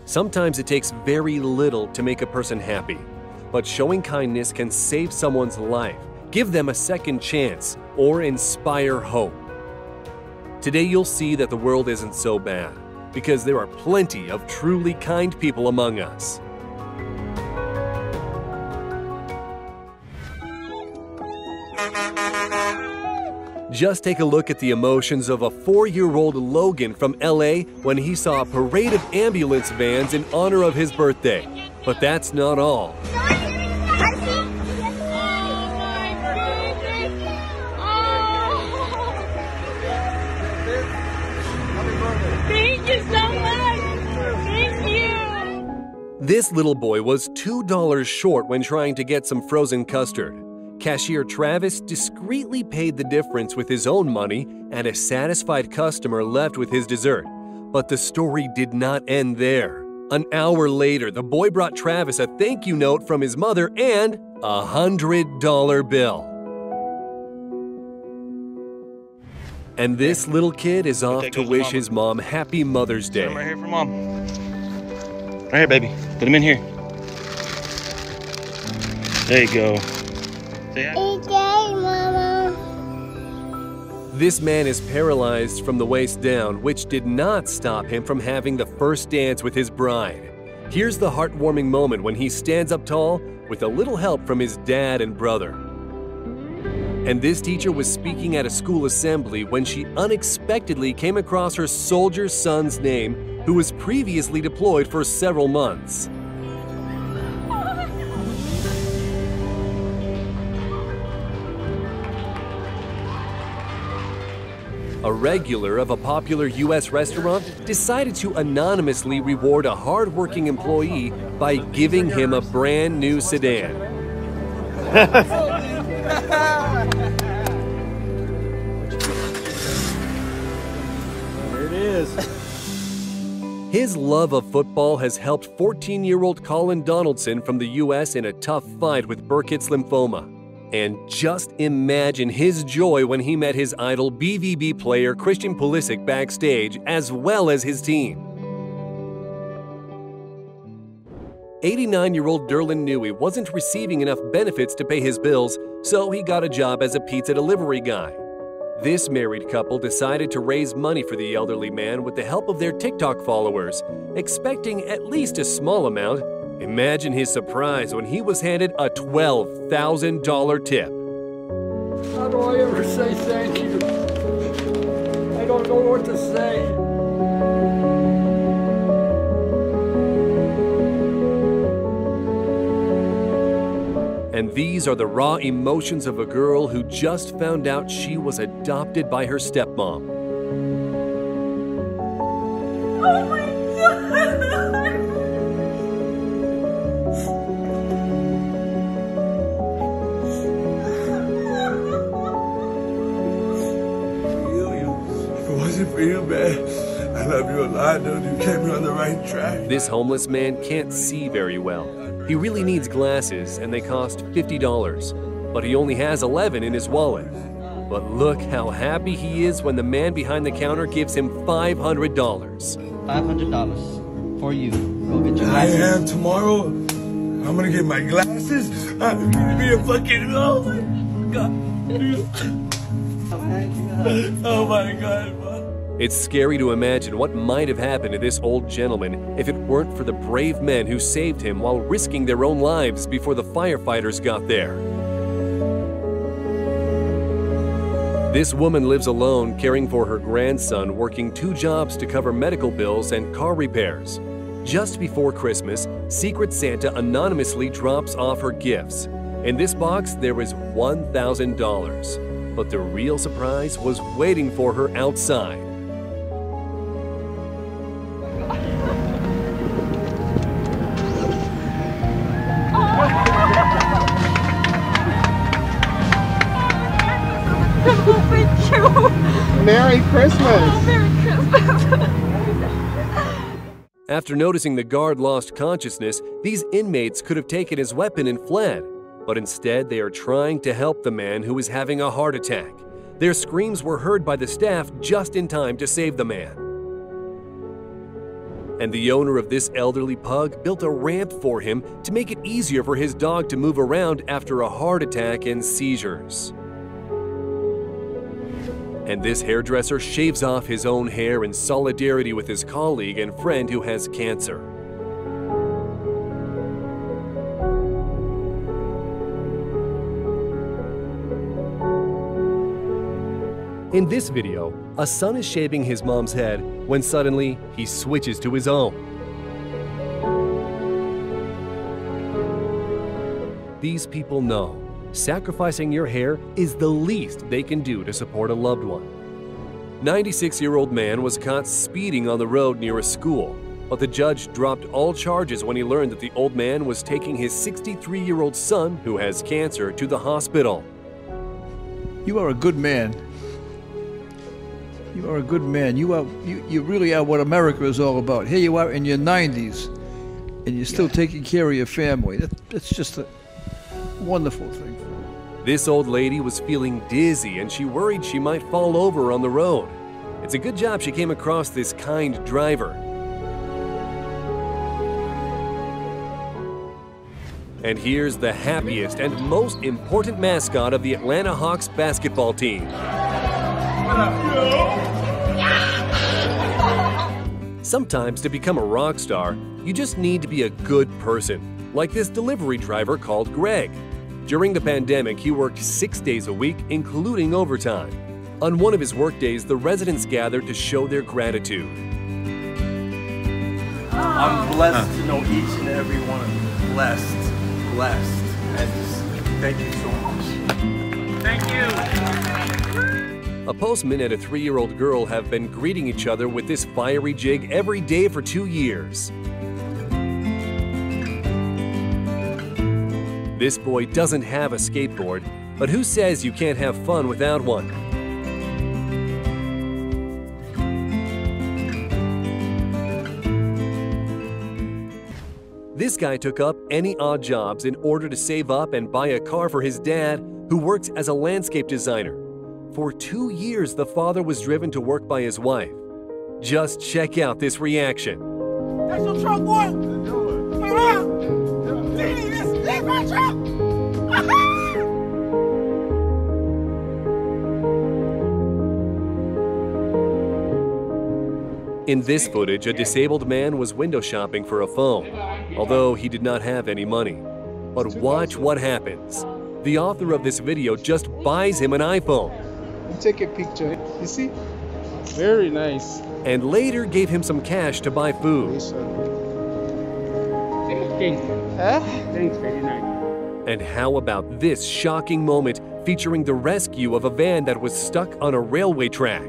Sometimes it takes very little to make a person happy, but showing kindness can save someone's life, give them a second chance, or inspire hope. Today you'll see that the world isn't so bad, because there are plenty of truly kind people among us. Just take a look at the emotions of a 4-year-old Logan from LA when he saw a parade of ambulance vans in honor of his birthday. But that's not all. Thank you so much. Thank you. This little boy was $2 short when trying to get some frozen custard. Cashier Travis discreetly paid the difference with his own money, and a satisfied customer left with his dessert. But the story did not end there. An hour later, the boy brought Travis a thank you note from his mother and a $100 bill. And this little kid is off to wish his mom Happy Mother's Day. Right here for Mom. Right here, baby. Put him in here. There you go. Say hi. Okay, Mama. This man is paralyzed from the waist down, which did not stop him from having the first dance with his bride. Here's the heartwarming moment when he stands up tall with a little help from his dad and brother. And this teacher was speaking at a school assembly when she unexpectedly came across her soldier son's name, who was previously deployed for several months. A regular of a popular U.S. restaurant decided to anonymously reward a hard-working employee by giving him a brand new sedan. There it is. His love of football has helped 14-year-old Colin Donaldson from the U.S. in a tough fight with Burkitt's lymphoma. And just imagine his joy when he met his idol BVB player Christian Pulisic backstage, as well as his team. 89-year-old Derlin Newey wasn't receiving enough benefits to pay his bills, so he got a job as a pizza delivery guy. This married couple decided to raise money for the elderly man with the help of their TikTok followers, expecting at least a small amount. Imagine his surprise when he was handed a $12,000 tip. How do I ever say thank you? I don't know what to say. And these are the raw emotions of a girl who just found out she was adopted by her stepmom. Oh my God. If it wasn't for you, man, I love you a lot, dude. You kept me on the right track. This homeless man can't see very well. He really needs glasses, and they cost $50, but he only has 11 in his wallet. But look how happy he is when the man behind the counter gives him $500. $500 for you. Go get your I glasses. am tomorrow. I'm gonna get my glasses. I'm gonna be a fucking oh my god. Oh my god, man. It's scary to imagine what might have happened to this old gentleman if it weren't for the brave men who saved him while risking their own lives before the firefighters got there. This woman lives alone, caring for her grandson, working 2 jobs to cover medical bills and car repairs. Just before Christmas, Secret Santa anonymously drops off her gifts. In this box, there is $1,000. But the real surprise was waiting for her outside. Merry Christmas! Merry Christmas! After noticing the guard lost consciousness, these inmates could have taken his weapon and fled. But instead, they are trying to help the man who is having a heart attack. Their screams were heard by the staff just in time to save the man. And the owner of this elderly pug built a ramp for him to make it easier for his dog to move around after a heart attack and seizures. And this hairdresser shaves off his own hair in solidarity with his colleague and friend who has cancer. In this video, a son is shaving his mom's head when suddenly he switches to his own. These people know sacrificing your hair is the least they can do to support a loved one. 96-year-old man was caught speeding on the road near a school, but the judge dropped all charges when he learned that the old man was taking his 63-year-old son, who has cancer, to the hospital. You are a good man. You are a good man. You really are what America is all about. Here you are in your 90s, and you're still taking care of your family. That's just a wonderful thing. This old lady was feeling dizzy and she worried she might fall over on the road. It's a good job she came across this kind driver. And here's the happiest and most important mascot of the Atlanta Hawks basketball team. Sometimes to become a rock star, you just need to be a good person, like this delivery driver called Greg. During the pandemic, he worked 6 days a week, including overtime. On one of his work days, the residents gathered to show their gratitude. I'm blessed to know each and every one of you. Blessed. And just thank you so much. Thank you. A postman and a 3-year-old girl have been greeting each other with this fiery jig every day for 2 years. This boy doesn't have a skateboard, but who says you can't have fun without one? This guy took up any odd jobs in order to save up and buy a car for his dad, who works as a landscape designer. For 2 years, the father was driven to work by his wife. Just check out this reaction. That's your truck, boy. Come on. Leave my truck. In this footage, a disabled man was window shopping for a phone, although he did not have any money. But watch what happens. The author of this video just buys him an iPhone. Take a picture, you see? Very nice. And later gave him some cash to buy food. Thanks, very nice. And how about this shocking moment featuring the rescue of a van that was stuck on a railway track?